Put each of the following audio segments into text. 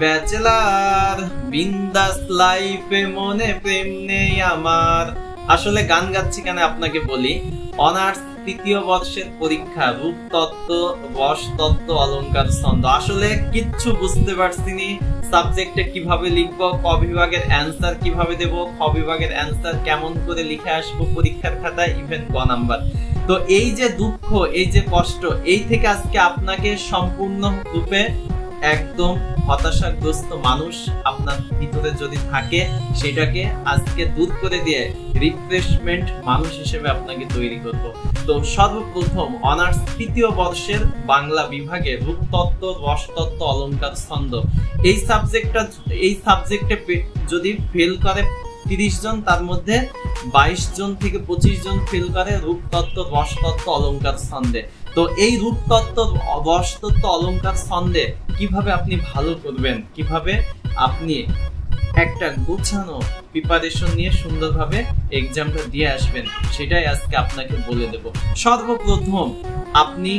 Bachelor বিন্দাস লাইফে মনে প্রেম নেই আমার। আসলে গান গাচ্ছি কেন আপনাকে বলি। অনার্স তৃতীয় বর্ষের পরীক্ষা, রূপতত্ত্ব, রসতত্ত্ব, অলংকার, ছন্দ। আসলে কিচ্ছু বুঝতে পারছিনি সাবজেক্টে কিভাবে লিখবো, ক বিভাগের অ্যান্সার কিভাবে দেব, খ বিভাগের অ্যান্সার কেমন করে লিখে আসবো পরীক্ষার খাতায়, ইভেন ক নাম্বার। তো এই যে দুঃখ, এই যে কষ্ট, এই থেকে আজকে আপনাকে সম্পূর্ণ রূপে একদম হতাশাগ্রস্ত মানুষ আপনার ভিতরে যদি থাকে, সেটাকে আজকে দূর করে দিয়ে রিফ্রেশমেন্ট মানুষ হিসেবে আপনাকে তৈরি করব। তো সর্বপ্রথম অনার্স তৃতীয় বর্ষের বাংলা বিভাগে রূপতত্ত্ব, রসতত্ত্ব, অলংকার, ছন্দ এই সাবজেক্টে যদি ফেল করে 30 জন, তার মধ্যে 22 জন থেকে 25 জন ফেল করে রূপতত্ত্ব, রসতত্ত্ব, অলংকার, ছন্দে। তো এই রূপতত্ত্ব, রসতত্ত্ব, অলংকার, ছন্দে কিভাবে আপনি ভালো করবেন, কিভাবে আপনি একটা গোছানো প্রিপারেশন নিয়ে সুন্দরভাবে এক্সামটা দিয়ে আসবেন, সেটাই আজকে আপনাকে বলে দেব। সর্বপ্রথম আপনি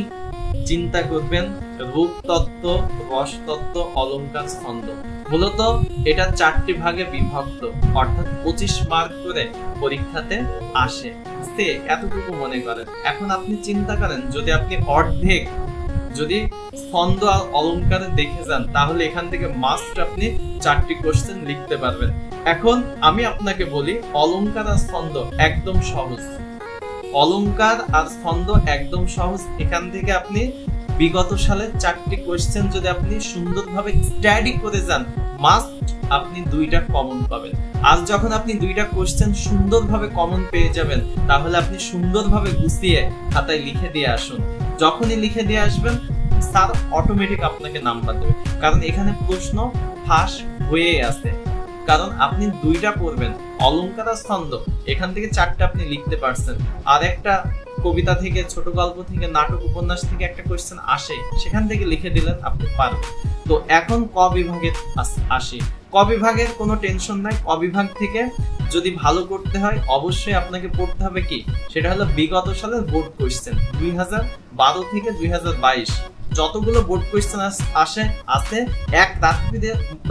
চিন্তা করবেন রূপতত্ত্ব, রসতত্ত্ব, অলংকার, ছন্দ। মূলত এটা 4টি ভাগে বিভক্ত, অর্থাৎ 25 মার্ক করে পরীক্ষাতে আসে। এতটুকু মনে করেন। এখন আপনি চিন্তা করেন, যদি আপনি অর্ধেক যদি ছন্দ আর অলংকারে দেখে যান, তাহলে এখান থেকে মাস্ট আপনি 4টি কোশ্চেন লিখতে পারবেন। এখন আমি আপনাকে বলি, অলংকার আর ছন্দ একদম সহজ। অলংকার আর ছন্দ একদম সহজ। এখান থেকে আপনি বিগত সালের 4টি কোশ্চেন যদি আপনি সুন্দরভাবে স্টাডি করে যান, মাস্ট আপনি 2টা কমন পাবেন। আজ যখন আপনি 2টা কোশ্চেন সুন্দরভাবে কমন পেয়ে যাবেন, তাহলে আপনি সুন্দরভাবে গুছিয়ে খাতায় লিখে দিয়ে আসুন। যখনই লিখে দিয়ে আসবেন, স্যার অটোমেটিক আপনাকে নাম্বার দেবে, কারণ এখানে প্রশ্ন ফাঁস হয়ে আছে। কারণ আপনি 2টা পড়বেন, অলংকার আর ছন্দ, এখান থেকে 4টা আপনি লিখতে পারছেন। আর একটা কবিতা থেকে, ছোট গল্প থেকে, নাটক, উপন্যাস থেকে একটা কোশ্চেন আসে, সেখান থেকে লিখে দিলেন, আপনি পারবেন। তো এখন ক বিভাগে আসি। ক বিভাগের কোনো টেনশন নাই। ক বিভাগ থেকে যদি ভালো করতে হয়, অবশ্যই আপনাকে পড়তে হবে কি, সেটা হলো বিগত সালের বোর্ড কোশ্চেন। 2012 থেকে 2022 যতগুলো বোর্ড কোশ্চেন আছে এক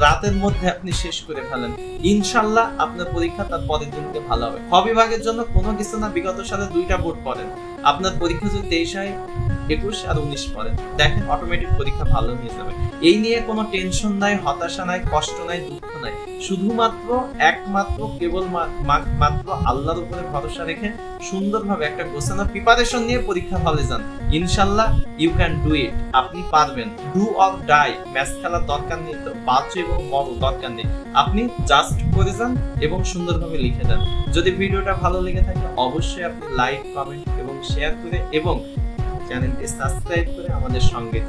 রাতের মধ্যে আপনি শেষ করে ফেলেন, ইনশাল্লাহ আপনার পরীক্ষা তার পরের দিনকে ভালো হবে। খ বিভাগের জন্য কোনো কিছু না, বিগত সালে 2টা বোর্ড পড়েন। আপনার পরীক্ষা যদি 23 হয়, 21 আর 19 পড়েন, দেখেন অটোমেটিক পরীক্ষা ভালো হয়ে যাবে। এই নিয়ে কোনো টেনশন নাই, হতাশা নাই, কষ্ট নাই, দুঃখ নাই। শুধুমাত্র একমাত্র কেবল মাত্র আল্লাহর উপরে ভরসা রেখে সুন্দরভাবে একটা গোছানো প্রিপারেশন নিয়ে পরীক্ষা হলে যান, ইনশাল্লাহ ইউ ক্যান ডু ইট। আপনি পারবেন। ডু অর ডাই, ম্যাচ খেলার দরকার নেই, তো বাঁচো এবং মরো দরকার নেই। আপনি জাস্ট করে যান এবং সুন্দরভাবে লিখে দেন। যদি ভিডিওটা ভালো লেগে থাকে, অবশ্যই আপনি লাইক, কমেন্ট এবং শেয়ার করে এবং চ্যানেলটি সাবস্ক্রাইব করে আমাদের সঙ্গে